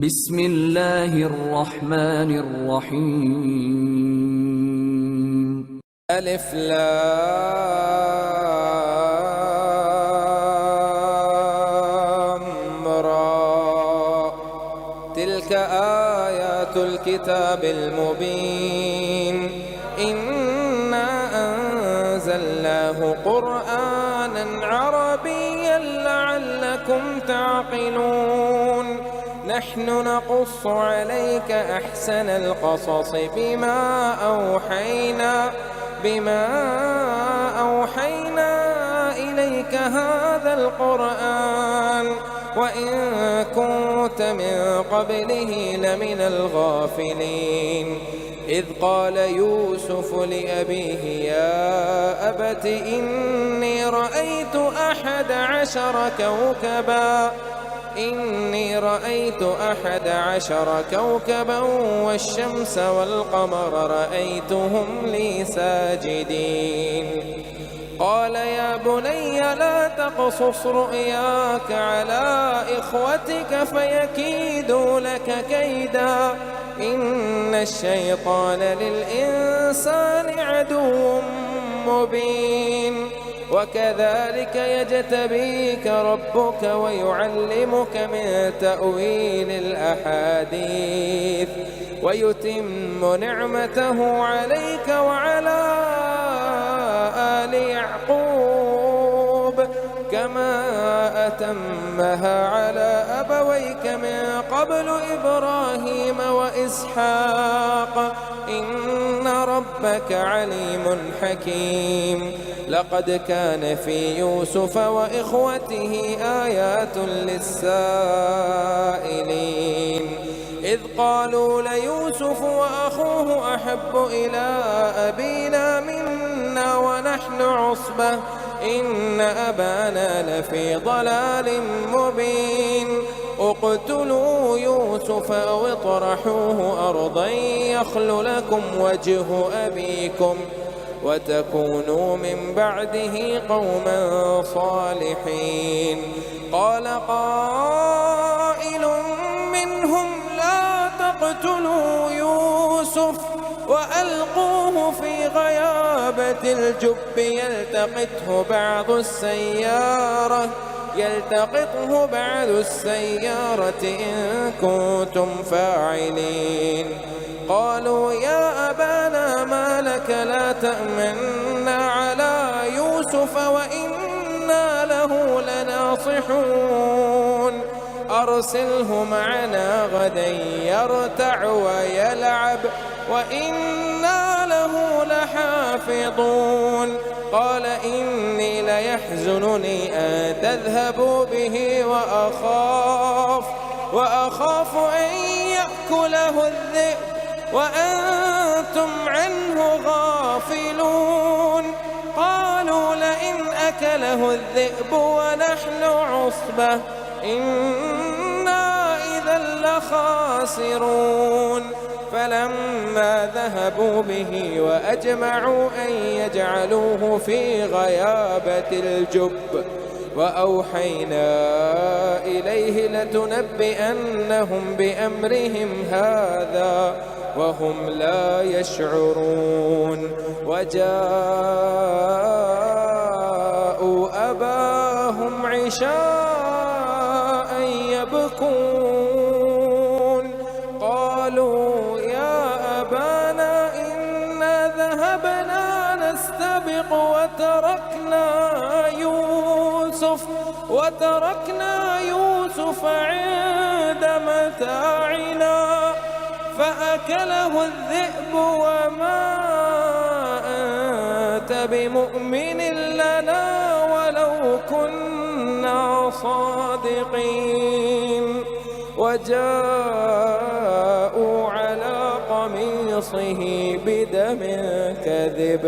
بسم الله الرحمن الرحيم. ألف لام را. تلك آيات الكتاب المبين. إنا أنزلناه قرآنا عربيا لعلكم تعقلون. نحن نقص عليك أحسن القصص بما أوحينا إليك هذا القرآن وإن كنت من قبله لمن الغافلين. إذ قال يوسف لأبيه يا أبت إني رأيت 11 كوكبا والشمس والقمر رأيتهم لي ساجدين. قال يا بني لا تقصص رؤياك على إخوتك فيكيدوا لك كيدا إن الشيطان للإنسان عدو مبين. وكذلك يجتبيك ربك ويعلمك من تأويل الأحاديث ويتم نعمته عليك وعلى آل يعقوب كما أتمها على أبويك من قبل إبراهيم وإسحاق إن ربك عليم حكيم. لقد كان في يوسف وإخوته آيات للسائلين. إذ قالوا ليوسف وأخوه أحب إلى أبينا منا ونحن عصبة إن أبانا لفي ضلال مبين. اقتلوا يوسف أو اطرحوه أرضا يخل لكم وجه أبيكم وتكونوا من بعده قوما صالحين. قال قائل منهم لا تقتلوا يوسف وألقوه في غيابة الجب يلتقطه بعض السيارة إن كنتم فاعلين. قالوا يا أبانا ما لك لا تأمنا على يوسف وإنا له لناصحون. أرسله معنا غدا يرتع ويلعب وإنا له لحافظون. قال إني ليحزنني أن تذهبوا به وأخاف أن يأكله الذئب وأنتم عنه غافلون. قالوا لئن أكله الذئب ونحن عصبة إنا إذا لخاسرون. فلما ذهبوا به وأجمعوا أن يجعلوه في غيابة الجب وأوحينا إليه لتنبئنهم بأمرهم هذا وهم لا يشعرون. وجاءوا أباهم عشاء يبكون. قالوا يا أبانا إنا ذهبنا نستبق وتركنا يوسف عند متاعنا فأكله الذئب وما أنت بمؤمن لنا ولو كنا صادقين. وجاءوا على قميصه بدم كذب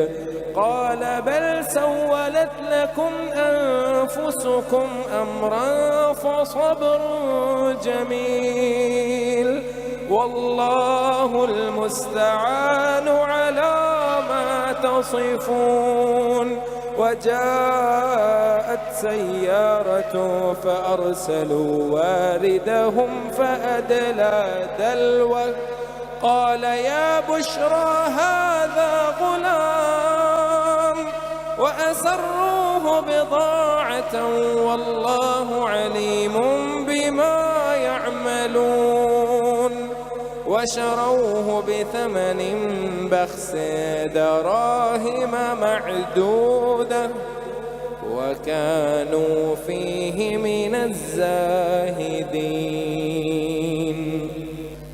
قال بل سولت لكم أنفسكم أمرا فصبر جميل والله المستعان على ما تصفون. وجاءت سيارة فأرسلوا واردهم فأدلى دلوه قال يا بشرى هذا غلام وأسروه بضاعة والله عليم بما يعملون وشروه بثمن بخس دراهم معدودة وكانوا فيه من الزاهدين.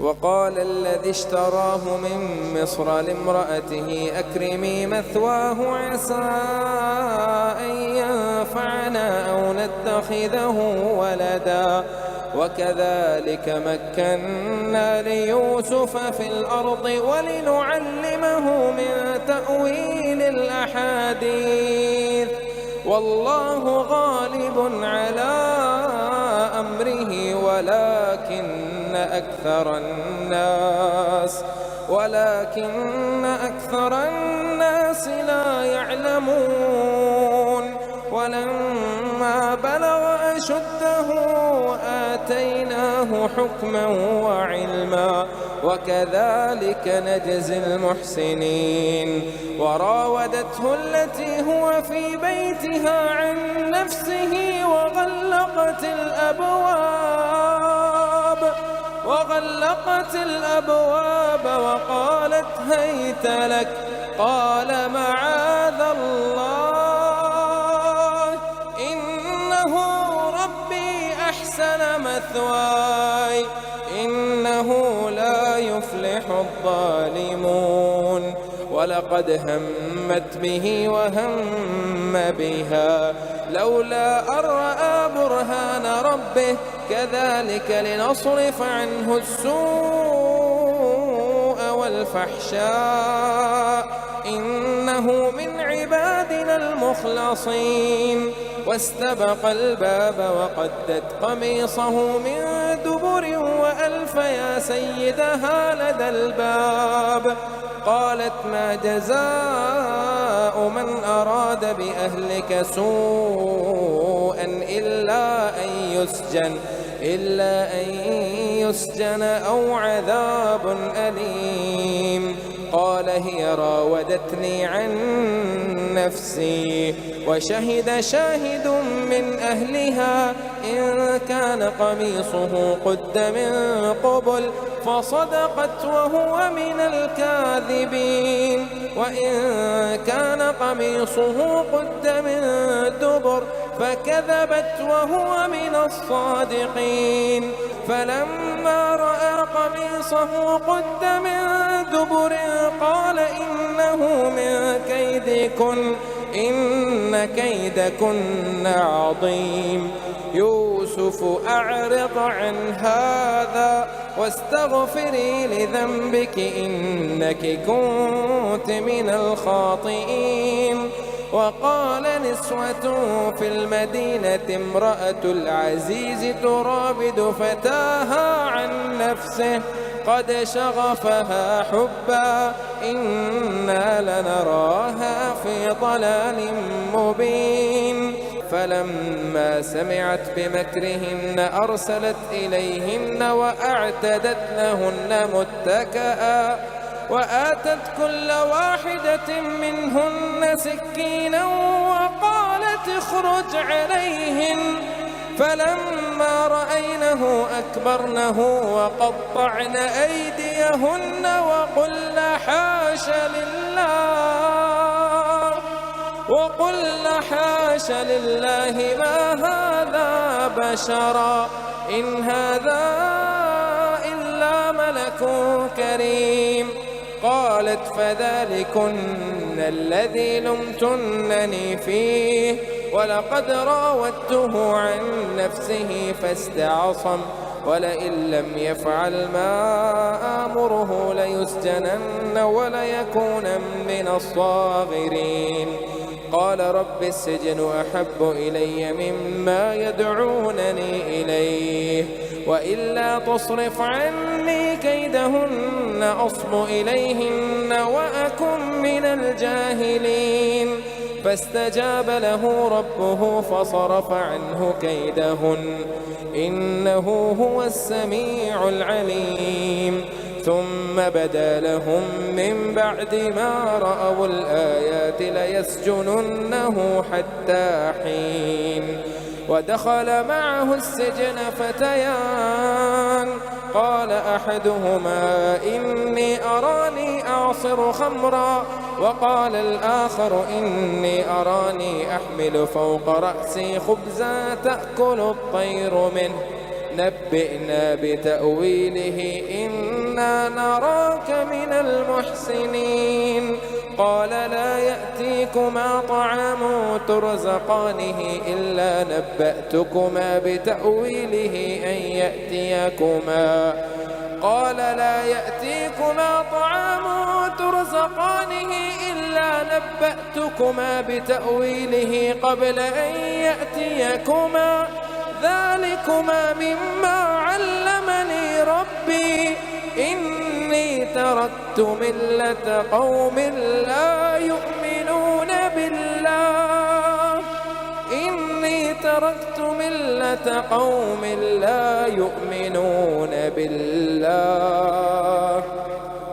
وقال الذي اشتراه من مصر لامرأته أكرمي مثواه عسى أن ينفعنا أو نتخذه ولدا وكذلك مكنا ليوسف في الأرض ولنعلمه من تأويل الأحاديث والله غالب على أمره ولكن أكثر الناس لا يعلمون. ولما بلغ أشده آتيناه حكما وعلما وكذلك نجزي المحسنين. وراودته التي هو في بيتها عن نفسه وغلقت الأبواب وقالت هيت لك قال معاذ الله إنه ربي أحسن مثواي إنه لا يفلح الظالمون. ولقد همت به وهم بها لولا أن رأى برهان ربه كذلك لنصرف عنه السوء والفحشاء إنه من عبادنا المخلصين. واستبق الباب وقدت قميصه من دبر وألف يا سيدها لدى الباب. قالت ما جزاء من أراد بأهلك سوءا إلا أن يسجن أو عذاب أليم. قال هي راودتني عن نفسي وشهد شاهد من أهلها إن كان قميصه قد من قبل فصدقت وهو من الكاذبين وإن كان قميصه قد من دبر فكذبت وهو من الصادقين. فلما رأى قميصه قد من دبر قال إنه من كيدكن إن كيدكن عظيم. يوسف أعرض عن هذا واستغفري لذنبك إنك كنت من الخاطئين. وقال نسوة في المدينة امرأة العزيز تراود فتاها عن نفسه قد شغفها حبا إنا لنراها في ضلال مبين. فلما سمعت بمكرهن أرسلت إليهن وأعتدت لهن متكئا وآتت كل واحدة منهن سكينا وقالت اخرج عليهن. فلما رأينه أكبرنه وقطعن أيديهن وقلن حاش لله ما هذا بشرا إن هذا إلا ملك كريم. قالت فذلكن الذي لمتنني فيه ولقد راودته عن نفسه فاستعصم ولئن لم يفعل ما آمره ليسجنن وليكون من الصاغرين. قال رب السجن أحب إلي مما يدعونني إليه وإلا تصرف عني كيدهن أصب إليهن وأكن من الجاهلين. فاستجاب له ربه فصرف عنه كيدهن إنه هو السميع العليم ثم بدا لهم من بعد ما رأوا الآيات ليسجننه حتى حين ودخل معه السجن فتيان قال أحدهما إني أراني أعصر خمرا وقال الآخر إني أراني أحمل فوق رأسي خبزا تأكل الطير منه نبئنا بتأويله إنا نراك من المحسنين قال لا يأتيكما طعام ترزقانه إلا نبأتكما بتأويله قال لا يأتيكما طعام ترزقانه إلا نبأتكما بتأويله قبل أن يأتيكما ذلكما مما علمني ربي إني تركت ملة قوم لا يؤمنون بالله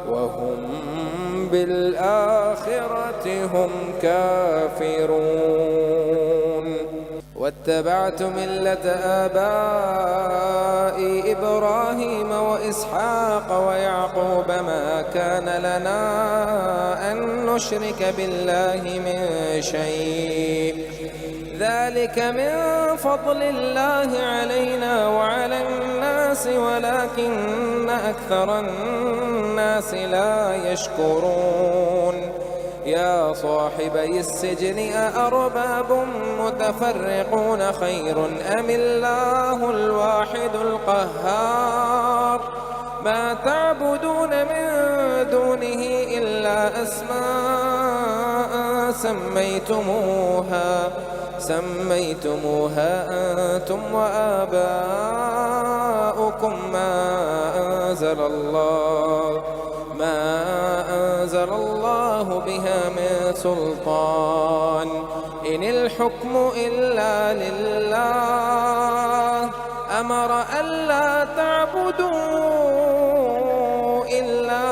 وهم بالآخرة هم كافرون واتبعت ملة آبائي إبراهيم وإسحاق ويعقوب ما كان لنا أن نشرك بالله من شيء ذلك من فضل الله علينا وعلى الناس ولكن أكثر الناس لا يشكرون يا صاحبي السجن أأرباب متفرقون خير أم الله الواحد القهار ما تعبدون من دونه إلا أسماء سميتموها أنتم وآباؤكم ما أنزل الله بها من سلطان إن الحكم إلا لله أمر ألا تعبدوا إلا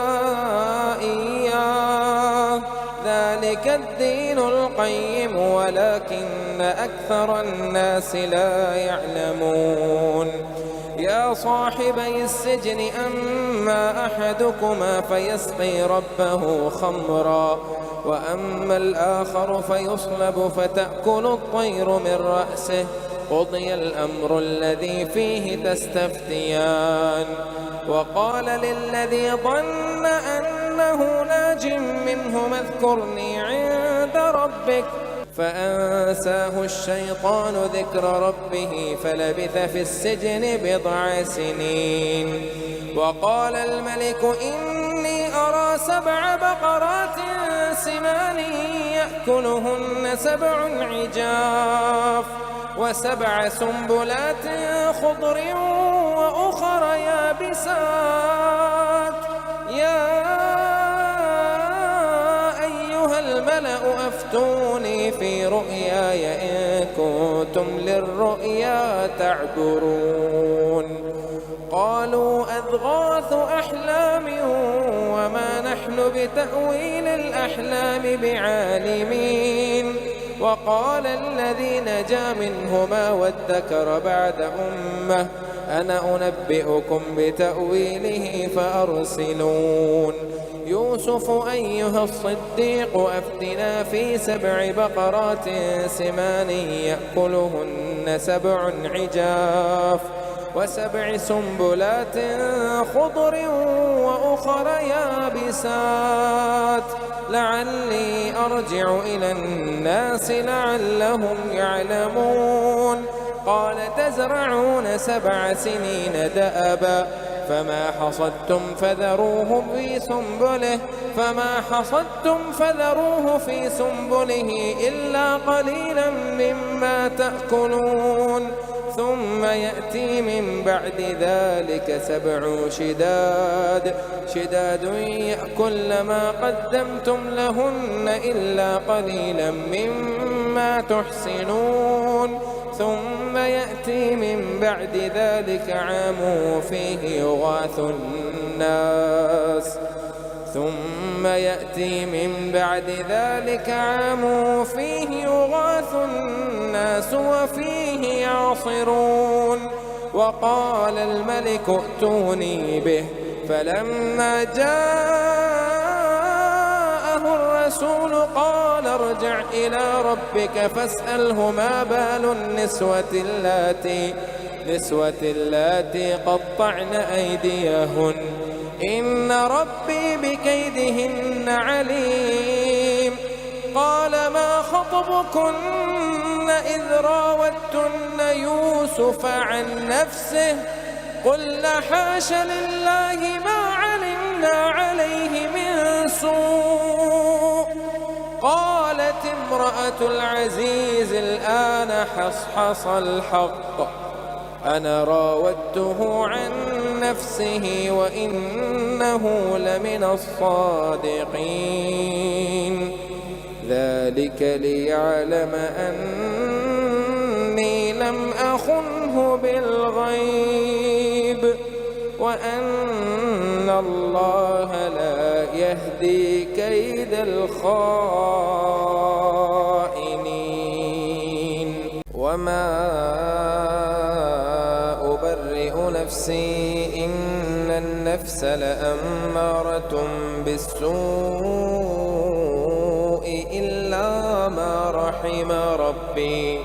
إياه ذلك الدين القيم ولكن أكثر الناس لا يعلمون يا صاحبي السجن أما أحدكما فيسقي ربه خمرا وأما الآخر فيصلب فتأكل الطير من رأسه قضي الأمر الذي فيه تستفتيان وقال للذي ظن أنه ناج منهما اذكرني عند ربك فأنساه الشيطان ذكر ربه فلبث في السجن بضع سنين وقال الملك إني أرى 7 بقرات سمان يأكلهن 7 عجاف و7 سنبلات خضر وأخر يابسات يا أيها الملأ أفتوني في رؤياي إن كنتم للرؤيا تعبرون قالوا أضغاث أحلام وما نحن بتأويل الأحلام بعالمين وقال الذي نجا منهما وادكر بعد أمة أنا أنبئكم بتأويله فأرسلون يوسف أيها الصديق أفتنا في 7 بقرات سمان يأكلهن 7 عجاف و7 سنبلات خضر وأخر يابسات لعلي أرجع إلى الناس لعلهم يعلمون قال تزرعون 7 سنين دأبا فما حصدتم فذروه في سنبله إلا قليلا مما تأكلون ثم يأتي من بعد ذلك 7 شداد يأكل ما قدمتم لهن إلا قليلا مما تحسنون ثم يأتي من بعد ذلك عام فيه يغاث الناس وفيه يعصرون وقال الملك ائتوني به فلما جاءه الرسول قال ارجع إلى ربك فاسأله ما بال النسوة اللاتي قطعن أيديهن إن ربي بكيدهن عليم قال ما خطبكن إذ راوتن يوسف عن نفسه قلن حاش لله ما علمنا عليه من سوء قالت امرأة العزيز الآن حصحص الحق أنا راودته عن نفسه وإنه لمن الصادقين ذلك ليعلم أني لم أخنه بالغيب وأن الله لا يهدي كيد الخائنين وما أبرئ نفسي إن النفس لأمارة بالسوء إلا ما رحم ربي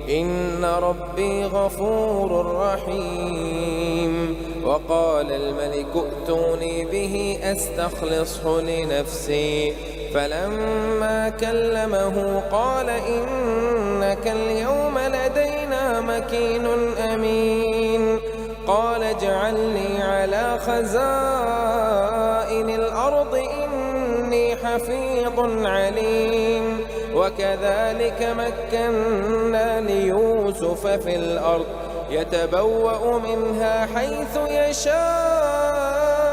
إن ربي غفور رحيم وقال الملك ائتوني به أستخلصه لنفسي فلما كلمه قال إنك اليوم لدينا مكين أمين قال اجعلني على خزائن الأرض إني حفيظ عليم وكذلك مكنا ليوسف في الأرض يتبوأ منها حيث يشاء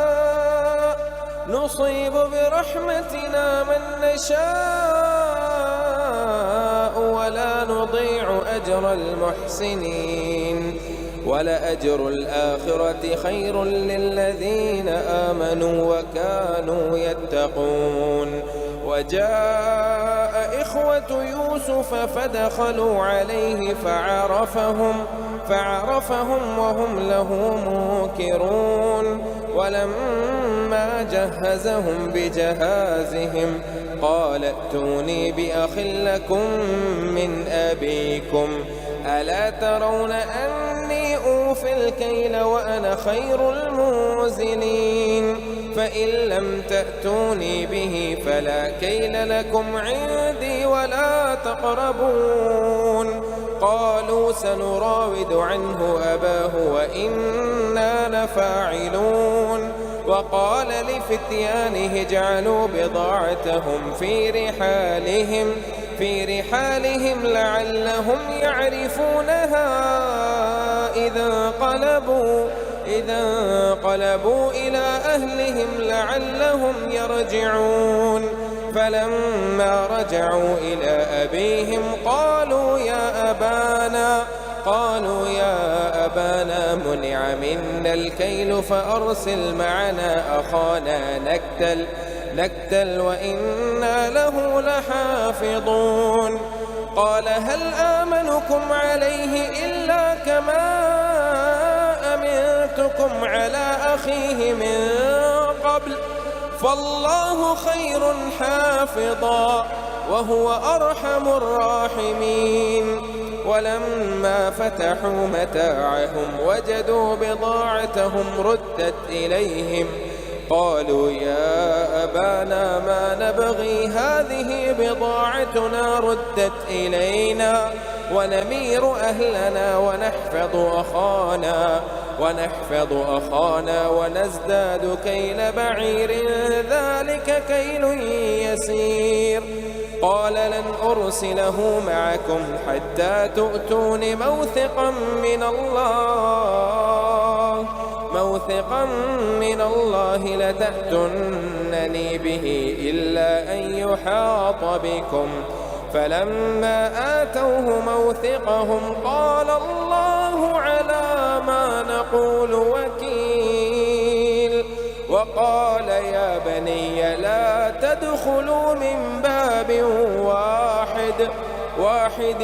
نصيب برحمتنا من نشاء ولا نضيع أجر المحسنين ولأجر الآخرة خير للذين آمنوا وكانوا يتقون وجاء إخوة يوسف فدخلوا عليه فعرفهم وهم له منكرون ولما جهزهم بجهازهم قال ائتوني بأخ لكم من أبيكم ألا ترون أني أوفي الكيل وأنا خير المنزلين فإن لم تأتوني به فلا كيل لكم عندي ولا تقربون قالوا سنراود عنه أباه وإنا لفاعلون وقال لفتيانه اجعلوا بضاعتهم في رحالهم لعلهم يعرفونها إذا انقلبوا إلى أهلهم لعلهم يرجعون فلما رجعوا إلى أبيهم قالوا يا أبانا منع منا الكيل فأرسل معنا أخانا نكتل وإنا له لحافظون قال هل آمنكم عليه إلا كما أمنتكم على أخيه من قبل فالله خير حافظا وهو أرحم الراحمين ولما فتحوا متاعهم وجدوا بضاعتهم ردت إليهم قالوا يا أبانا ما نبغي هذه بضاعتنا ردت إلينا ونمير أهلنا ونحفظ أخانا ونحفظ أخانا ونزداد كيل بعير ذلك كيل يسير. قال لن أرسله معكم حتى تؤتون موثقا من الله لتأتونني به إلا أن يحاط بكم. فلما آتوه موثقهم قال الله على ما نقول وكيل. وقال يا بني لا تدخلوا من باب واحد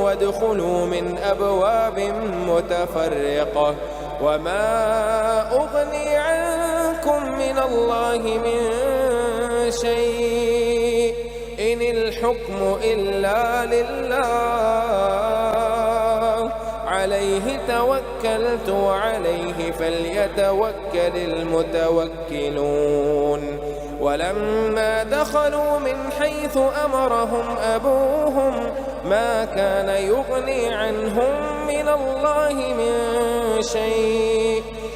وادخلوا من أبواب متفرقة وما أغني عنكم من الله من شيء إن الحكم إلا لله عليه توكلت وعليه فليتوكل المتوكلون. ولما دخلوا من حيث أمرهم أبوهم ما كان يغني عنهم من الله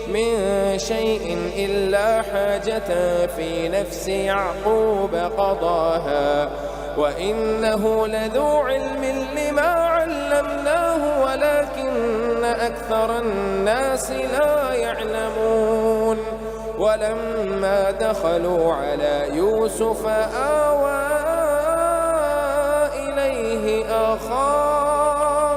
من شيء إلا حاجة في نفس يعقوب قضاها وإنه لذو علم لما علمناه ولكن أكثر الناس لا يعلمون. ولما دخلوا على يوسف آوى إليه أخاه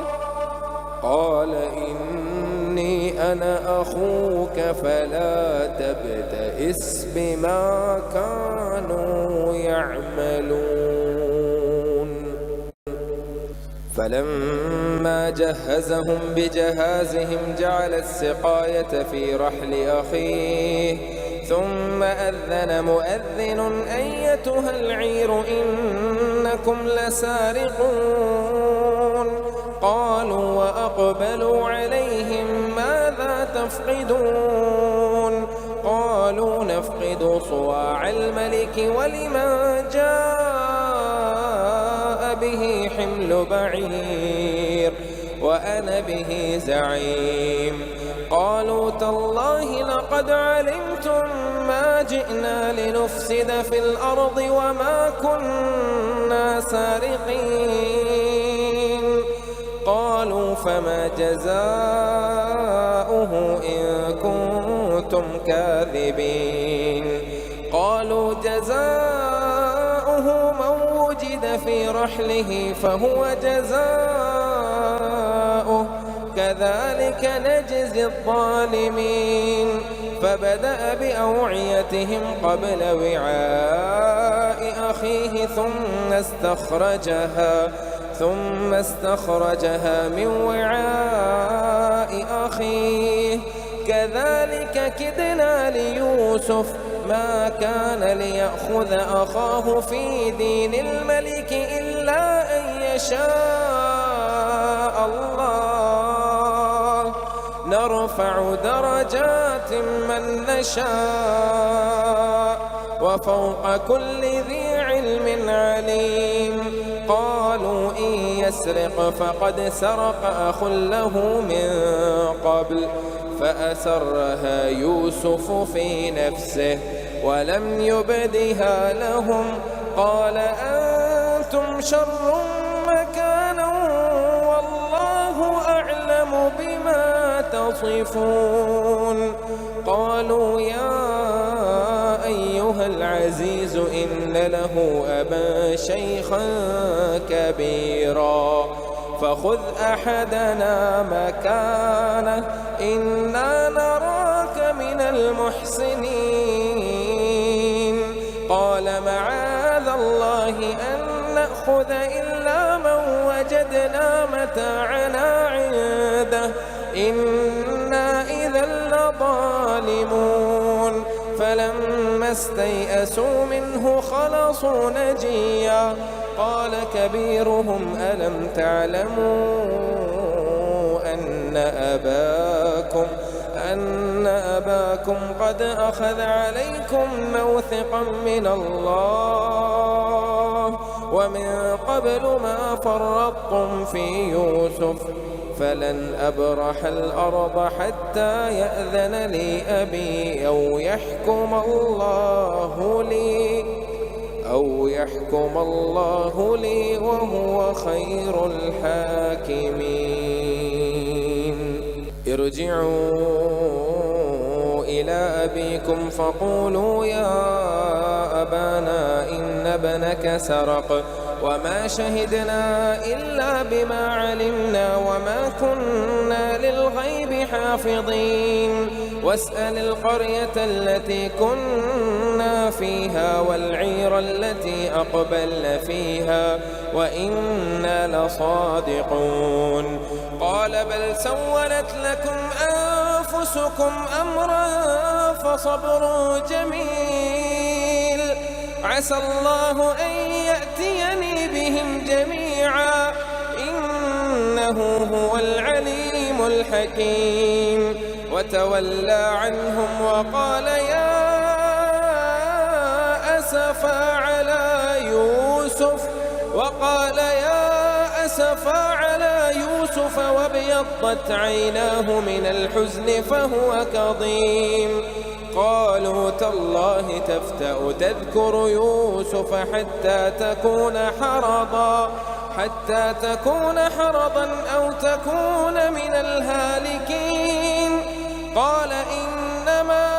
قال إني أنا أخوك فلا تبتئس بما كانوا يعملون. فلما جهزهم بجهازهم جعل السقاية في رحل أخيه ثم أذن مؤذن أيتها العير إنكم لسارقون. قالوا وأقبلوا عليهم ماذا تفقدون؟ قالوا نفقد صواع الملك ولمن جاء به حمل بعير وأنا به زعيم. قالوا تالله لقد علمتم ما جئنا لنفسد في الأرض وما كنا سارقين. قالوا فما جزاؤه إن كنتم كاذبين؟ قالوا جزاؤه من وجد في رحله فهو جزاؤه كذلك نجزي الظالمين. فبدأ بأوعيتهم قبل وعاء أخيه ثم استخرجها من وعاء أخيه كذلك كدنا ليوسف ما كان ليأخذ أخاه في دين الملك إلا أن يشاء الله نرفع درجات من نشاء وفوق كل ذي علم عليم. قالوا إن يسرق فقد سرق أخ له من قبل فأسرها يوسف في نفسه ولم يبدها لهم. قال أنتم شر مكانا والله أعلم بما تصفون. قالوا يا أيها العزيز إن له أبا شيخا كبيرا فخذ أحدنا مكانه إنا نراك من المحسنين. قال معاذ الله أن نأخذ إلا من وجدنا متاعنا عنده إنا إذا لظالمون. فلما استيئسوا منه خلصوا نجيا. قال كبيرهم ألم تعلموا أن أباكم قد أخذ عليكم موثقا من الله ومن قبل ما فرطتم في يوسف فلن أبرح الأرض حتى يأذن لي أبي أو يحكم الله لي وهو خير الحاكمين. ارجعوا إلى أبيكم فقولوا يا أبانا إن ابنك سرق وما شهدنا إلا بما علمنا وما كنا للغيب حافظين واسأل القرية التي كنا فيها والعير التي أقبلنا فيها وإنا لصادقون. قال بل سولت لكم أنفسكم أمرا فصبر جميل عسى الله أن يأتيني بهم جميعا إنه هو العليم الحكيم. وتولى عنهم وقال يا أسفا على يوسف وابيضت عيناه من الحزن فهو كظيم. قالوا تالله تفتأ تذكر يوسف حتى تكون حرضا أو تكون من الهالكين. قال إنما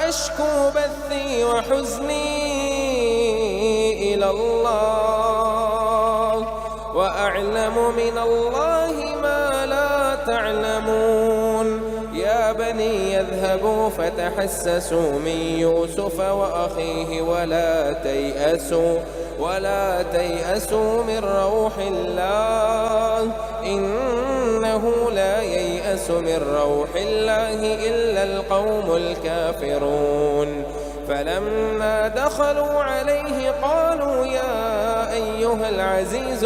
أشكو بثي وحزني إلى الله وأعلم من الله ما لا تعلمون. يا بني يذهبوا فتحسسوا من يوسف وأخيه ولا تيأسوا من روح الله إنه لا ييأس من روح الله إلا القوم الكافرون. فلما دخلوا عليه قالوا يا أيها العزيز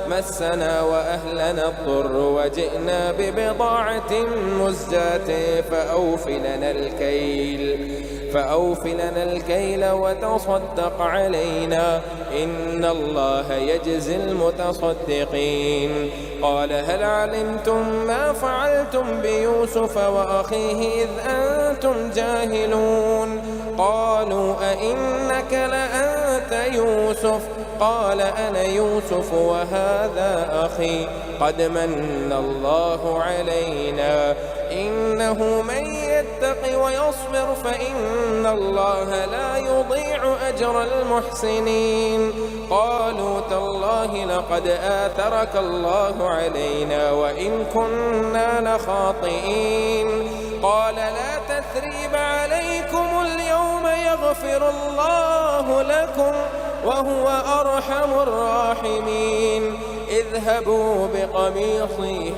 مسنا وأهلنا الضر وجئنا ببضاعة مزجاة فأوف لنا الكيل وتصدق علينا إن الله يجزي المتصدقين. قال هل علمتم ما فعلتم بيوسف وأخيه إذ أنتم جاهلون؟ قالوا أئنك لأنت يوسف؟ قال أنا يوسف وهذا أخي قد من الله علينا إنه من يتق ويصبر فإن الله لا يضيع أجر المحسنين. قالوا تالله لقد آثرك الله علينا وإن كنا لخاطئين. قال لا تثريب عليكم اليوم يغفر الله لكم وهو أرحم الراحمين. اذهبوا بقميصي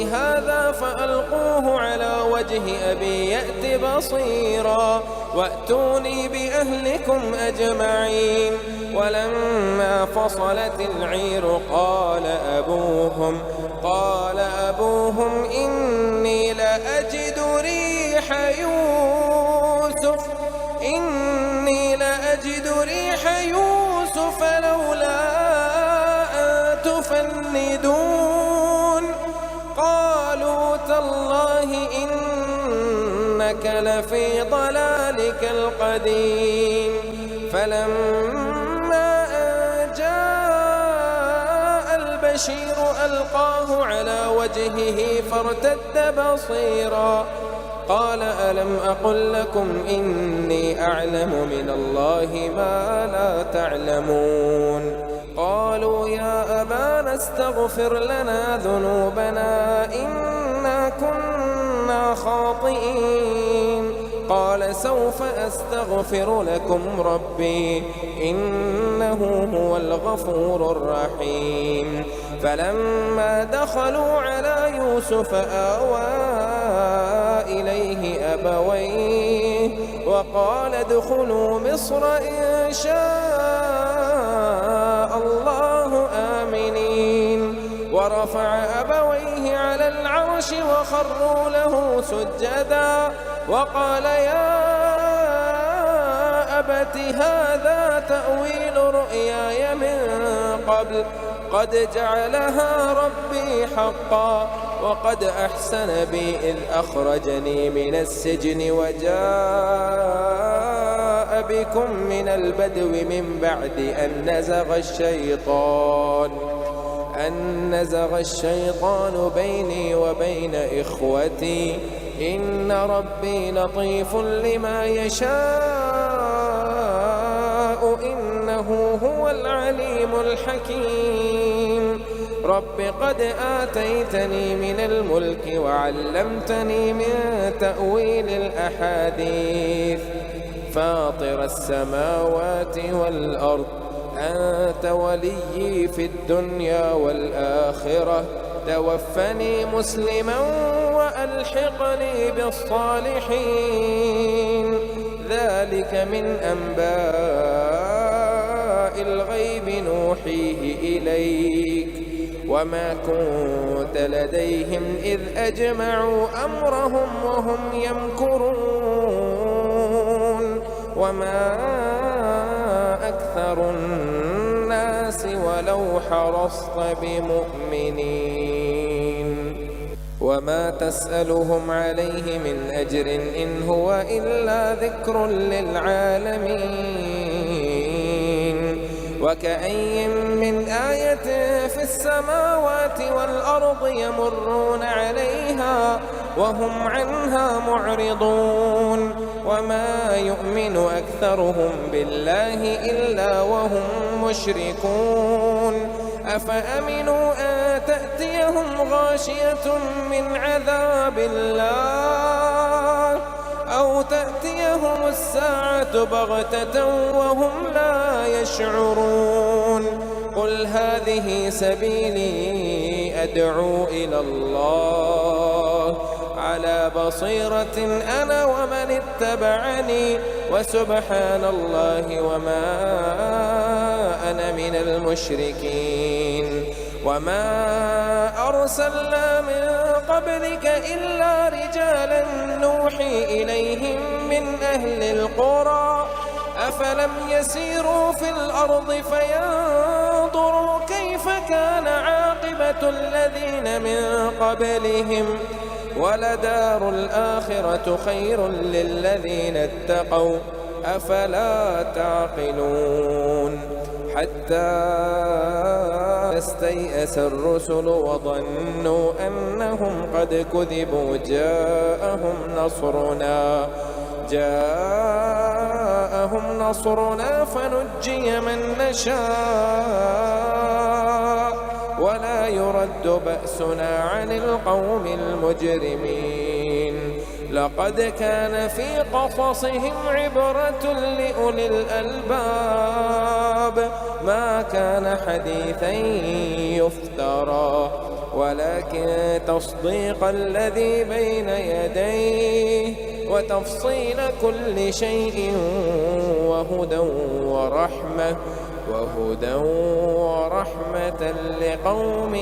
هذا فألقوه على وجه أبي يأت بصيرا وأتوني بأهلكم أجمعين. ولما فصلت العير قال أبوهم إني لأجد ريح يوسف لولا أن تفندون. قالوا تالله إنك لفي ضلالك القديم. فلما أن جاء البشير ألقاه على وجهه فارتد بصيرا قال ألم أقل لكم إني أعلم من الله ما لا تعلمون. قالوا يا أبانا استغفر لنا ذنوبنا إنا كنا خاطئين. قال سوف أستغفر لكم ربي إنه هو الغفور الرحيم. فلما دخلوا على يوسف آوى إليه أبويه وقال ادخلوا مصر إن شاء الله آمنين. ورفع أبويه على العرش وخروا له سجدا وقال يا أبت هذا تأويل رؤياي من قبل قد جعلها ربي حقا وقد أحسن بي إذ أخرجني من السجن وجاء بكم من البدو من بعد أن نزغ الشيطان بيني وبين إخوتي إن ربي لطيف لما يشاء إنه هو العليم الحكيم رب قد آتيتني من الملك وعلمتني من تأويل الأحاديث فاطر السماوات والأرض أنت وليي في الدنيا والآخرة توفني مسلما وألحقني بالصالحين ذلك من أنباء الغيب نوحيه إليك وما كنت لديهم إذ أجمعوا أمرهم وهم يمكرون وما أكثر الناس ولو حرصت بمؤمنين وما تسألهم عليه من أجر إن هو إلا ذكر للعالمين وكأي من آية في السماوات والأرض يمرون عليها وهم عنها معرضون وما يؤمن أكثرهم بالله إلا وهم مشركون أفأمنوا أن تأتيهم غاشية من عذاب الله أو تأتيهم الساعة بغتة وهم لا يشعرون قل هذه سبيلي أدعو إلى الله على بصيرة أنا ومن اتبعني وسبحان الله وما أنا من المشركين وما أرسلنا من قبلك إلا رجالا نوحي إليهم من أهل القرى أفلم يسيروا في الأرض فينظروا كيف كان عاقبة الذين من قبلهم ولدار الآخرة خير للذين اتقوا أفلا تعقلون حتى استيأس الرسل وظنوا أنهم قد كذبوا جاءهم نصرنا فنجي من نشاء ولا يرد بأسنا عن القوم المجرمين لقد كان في قصصهم عبرة لأولي الألباب ما كان حديثا يفترى ولكن تصديق الذي بين يديه وتفصيل كل شيء وهدى ورحمة لقوم